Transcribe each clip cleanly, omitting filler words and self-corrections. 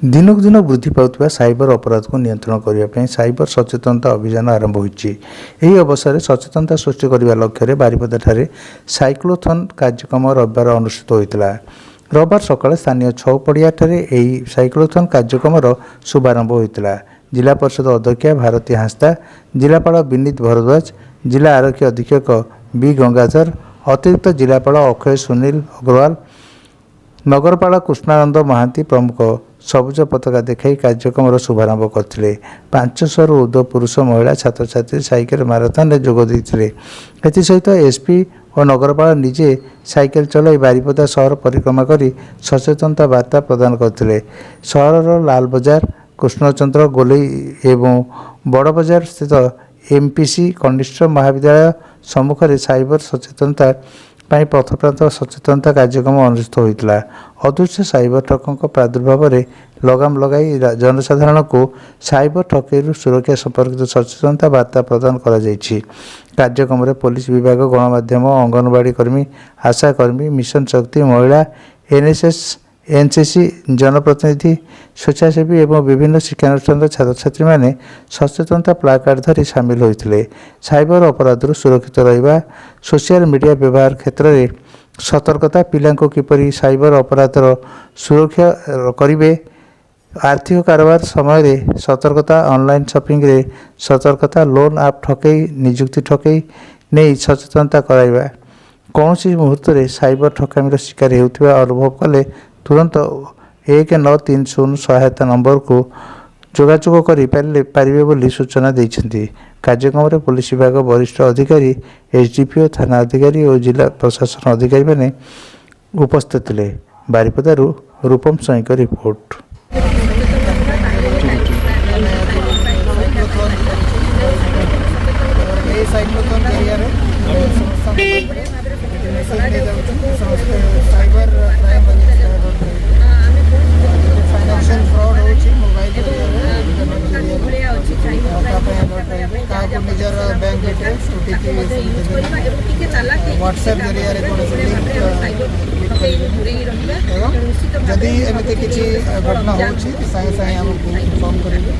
दिनक दिन वृद्धि पाउथिबा साइबर अपराध को नियंत्रण करने साइबर सचेतनता अभियान आरंभ होइछि। एही अवसर में सचेतनता सृष्टि करने लक्ष्य बारिपदाଠାରେ साइक्लोथन कार्यक्रम रविवार अनुष्ठित होता। रविवार सकाଳେ स्थानीय छौ पड़ियाଠାରେ ଏହି साइक्लोथन कार्यक्रम शुभारंभ होता। जिला परिषद अध्यक्षा भारती हांसदा, जिलापाल विनीत भरद्वाज, जिला आरक्षी अधीक्षक बी गंगाधर, अतिरिक्त जिलापाल अक्षय सुनील अग्रवाल, नगरपाल कृष्णानंद महांती प्रमुख सबुज पताका देखाई कार्यक्रम शुभारंभ करते। 500 रु ऊर्ध्व पुरुष महिला छात्र छात्री साइकेल माराथन में जोग देते। एसहित एसपी और नगरपाल निजे साइकेल चलाई बारिपदा सहर परिक्रमा कर सचेतनता वार्ता प्रदान करते। सहर लाल बजार, कृष्णचंद्र गोलई एवं बड़ बजार स्थित एमपीसी कनिष्ठ महाविद्यालय सम्मुख में साइबर सचेतनता पथप्रांत सचेतनता कार्यक्रम अनुष्ठित होता। अदृश्य साइबर ठकों प्रादुर्भाव में लगाम लगाई जनसाधारण को साइबर ठकई सुरक्षा संपर्कित सचेतनता वार्ता प्रदान करा जायछि। कार्यक्रम में पुलिस विभाग, गणमाध्यम, अंगनवाड़ी कर्मी, आशा कर्मी, मिशन शक्ति, महिला, एनएसएस, एनसीसी, जनप्रतिनिधि, स्वेच्छासेवी एवं विभिन्न शिक्षानुष्ठान छात्र छात्री माने सचेतनता प्लाकार्ड धरी सामिल होते। साइबर अपराध सुरक्षित रहिबा, सोशल मीडिया व्यवहार क्षेत्र में सतर्कता, पिला किपरि साइबर अपराधर सुरक्षा करेंगे, आर्थिक कारोबार समय सतर्कता, ऑनलाइन शॉपिंग रे सतर्कता, लोन आप ठकई, निजुक्ति ठकई नहीं सचेतनता कराइबा। कौन सी मुहूर्त में साइबर ठकामीर शिकार होता अनुभव कले तुरंत 1930 सहायता नंबर को जोगाजोग करें बोली सूचना देते। कार्यक्रम में पुलिस विभाग वरिष्ठ अधिकारी, एसडीपीओ, थाना अधिकारी और जिला प्रशासन अधिकारी मैंने उपस्थित थे। बारिपदारू रूपम स्वाई का रिपोर्ट। फाइनेंशियल फ्रॉड होची मोबाइल निजर बैंक डिटेल्स ओटीपी व्हाट्सएप जरिया जदि एमती किसी घटना होची सागे सागे हमको इन्फॉर्म करेंगे,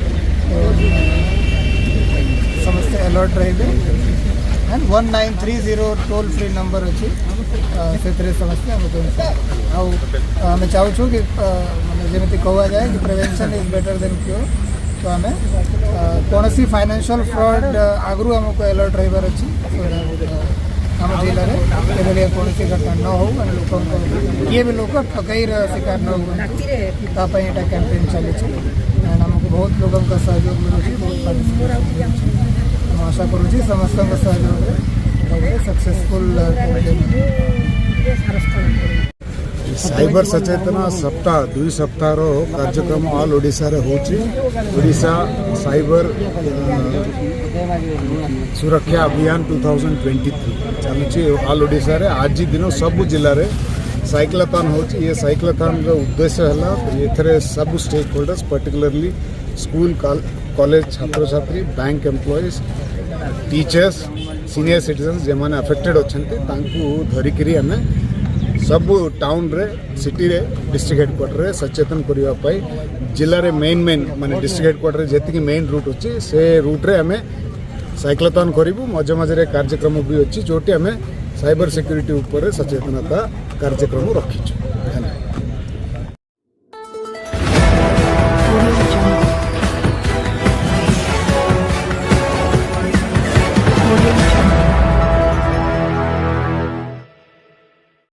समस्ते अलर्ट रहे। एंड 1930 टोल फ्री नंबर अच्छी से समस्ते आम चाहूँ कि जमी कह जाए कि prevention is better than cure. तो आम कौन सी फाइनेंशियल फ्रॉड आगु आमको अलर्ट रही अच्छी आम जिले में कौन सी घटना न हो, लोक किए भी लोग ठकईर शिकार न हो यहाँ कैंपेन चली एंड आमको बहुत लोगों का सहयोग मिलूँ, बहुत आशा करुँच समस्त सहयोग सक्सेसफुल। साइबर सचेतना सप्ताह 2 सप्ताह कार्यक्रम ऑल ओडिशा रे होची। ओडिशा साइबर सुरक्षा अभियान 2023 चलुची ऑल ओडिशा रे। आज दिन सब जिले रे साइक्लोथॉन होची। ये साइक्लोथॉन रो उद्देश्य है एथरे सब stakeholders particularly school college छात्र छात्री, bank employees, teachers, senior citizens जे माने अफेक्टेड अछंते तांकू धरिकरी हमें सब टाउन रे, सिटी रे, डिस्ट्रिक्ट हेडक्वार्टर रे सचेतन करिया पाई जिले रे मेन माने डिस्ट्रिक्ट हेडक्वार्टर जेति मेन रूट अछि से रूट रे हमें साइक्लोथॉन करिवु। मजे मजे रे कार्यक्रम भी अछि जोटी हमें साइबर सिक्योरिटी ऊपर सचेतनता कार्यक्रम रखिछु।